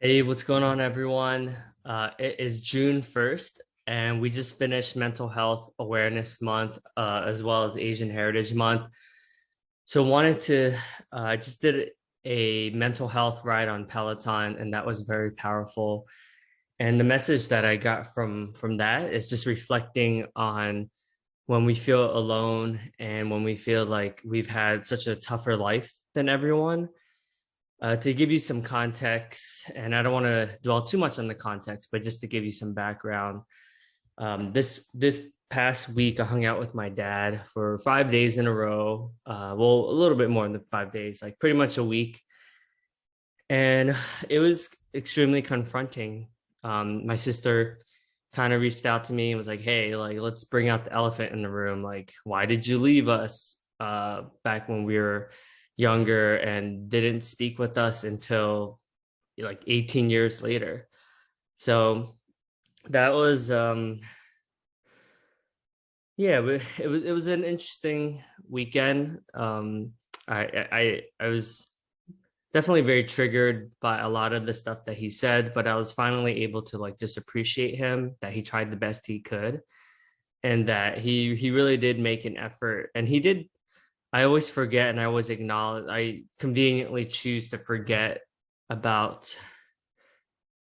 Hey, what's going on, everyone? It is June 1st, and we just finished Mental Health Awareness Month, as well as Asian Heritage Month. So wanted to, I just did a mental health ride on Peloton, and that was very powerful. And the message that I got from that is just reflecting on when we feel alone and when we feel like we've had such a tougher life than everyone. To give you some context, and I don't want to dwell too much on the context, but just to give you some background, this past week I hung out with my dad for 5 days in a row. Well, a little bit more than 5 days, like pretty much a week, and it was extremely confronting. My sister kind of reached out to me and was like, "Hey, like let's bring out the elephant in the room. Like, why did you leave us back when we were younger and didn't speak with us until like 18 years later?" So that was yeah, it was an interesting weekend. I was definitely very triggered by a lot of the stuff that he said, but I was finally able to like just appreciate him, that he tried the best he could, and that he really did make an effort. And he did. I always forget, and I always acknowledge, I conveniently choose to forget about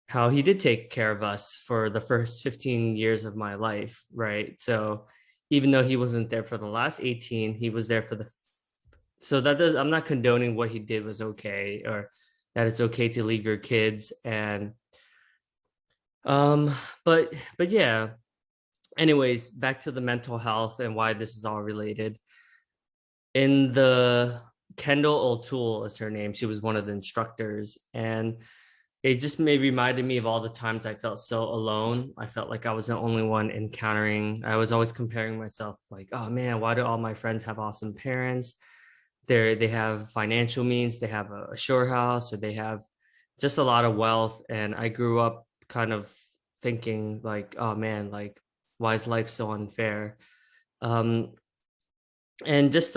how he did take care of us for the first 15 years of my life, right? So even though he wasn't there for the last 18, he was there for the, so that does, I'm not condoning what he did was okay, or that it's okay to leave your kids. And um but yeah, anyways, back to the mental health and why this is all related. In the, Kendall O'Toole is her name. She was one of the instructors, and it just maybe reminded me of all the times I felt so alone. I felt like I was the only one encountering. I was always comparing myself, like, oh man, why do all my friends have awesome parents? They have financial means, they have a shore house, or they have just a lot of wealth. And I grew up kind of thinking like, oh man, like why is life so unfair? Um, and just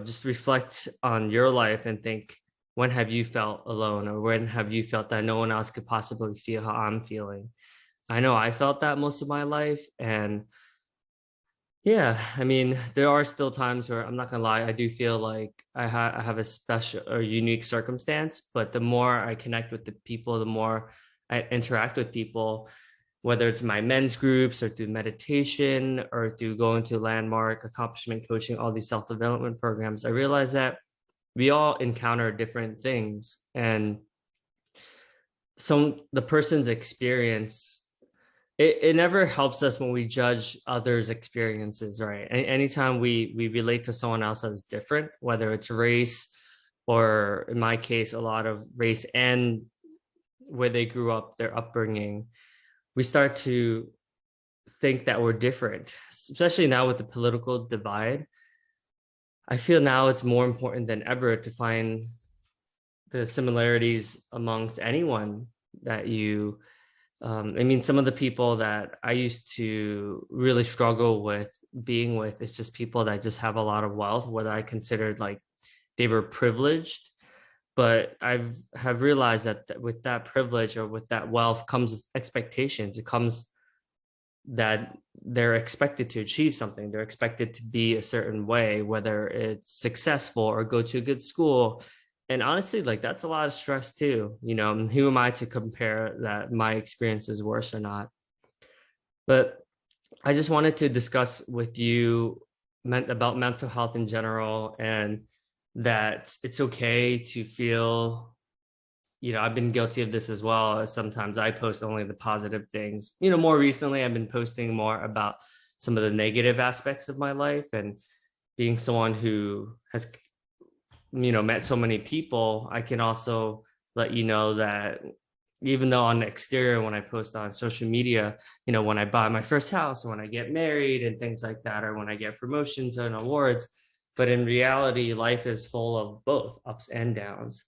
just reflect on your life and think, when have you felt alone, or when have you felt that no one else could possibly feel how I'm feeling? I know I felt that most of my life. And yeah, I mean, there are still times where, I'm not gonna lie, I do feel like I have a special or unique circumstance. But the more I connect with the people, the more I interact with people, whether it's my men's groups or through meditation or through going to landmark accomplishment coaching, all these self-development programs, I realize that we all encounter different things. And the person's experience, it never helps us when we judge others' experiences, right? Anytime we relate to someone else as different, whether it's race, or in my case, a lot of race and where they grew up, their upbringing, we start to think that we're different, especially now with the political divide. I feel now it's more important than ever to find the similarities amongst anyone that you, I mean, some of the people that I used to really struggle with being with is just people that just have a lot of wealth, whether I considered like they were privileged. But I've have realized that with that privilege or with that wealth comes expectations. It comes that they're expected to achieve something. They're expected to be a certain way, whether it's successful or go to a good school. And honestly, like that's a lot of stress too. Who am I to compare that my experience is worse or not? But I just wanted to discuss with you about mental health in general, and that it's okay to feel, I've been guilty of this as well. Sometimes I post only the positive things. More recently, I've been posting more about some of the negative aspects of my life. And being someone who has, met so many people, I can also let you know that even though on the exterior, when I post on social media, when I buy my first house, or when I get married and things like that, or when I get promotions and awards, but in reality, life is full of both ups and downs.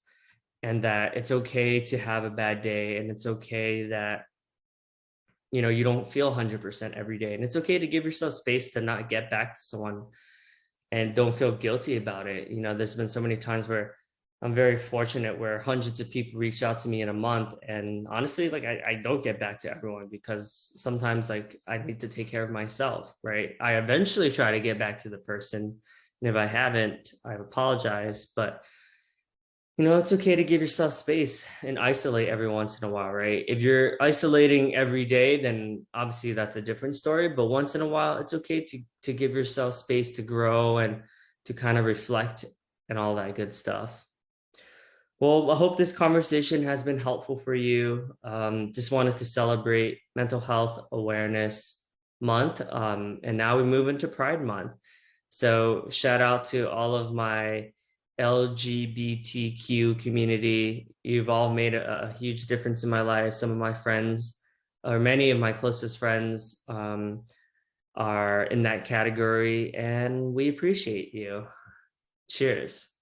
And that it's okay to have a bad day, and it's okay that you don't feel 100% every day, and it's okay to give yourself space to not get back to someone, and don't feel guilty about it. There's been so many times where I'm very fortunate where hundreds of people reach out to me in a month. And honestly, like I don't get back to everyone because sometimes like I need to take care of myself, right? I eventually try to get back to the person. And if I haven't, I apologize. But it's okay to give yourself space and isolate every once in a while, right? If you're isolating every day, then obviously that's a different story. But once in a while, it's okay to give yourself space to grow and to kind of reflect and all that good stuff. Well, I hope this conversation has been helpful for you. Just wanted to celebrate Mental Health Awareness Month. And now we move into Pride Month. So, shout out to all of my LGBTQ community. You've all made a huge difference in my life. Some of my friends, or many of my closest friends, are in that category, and we appreciate you. Cheers.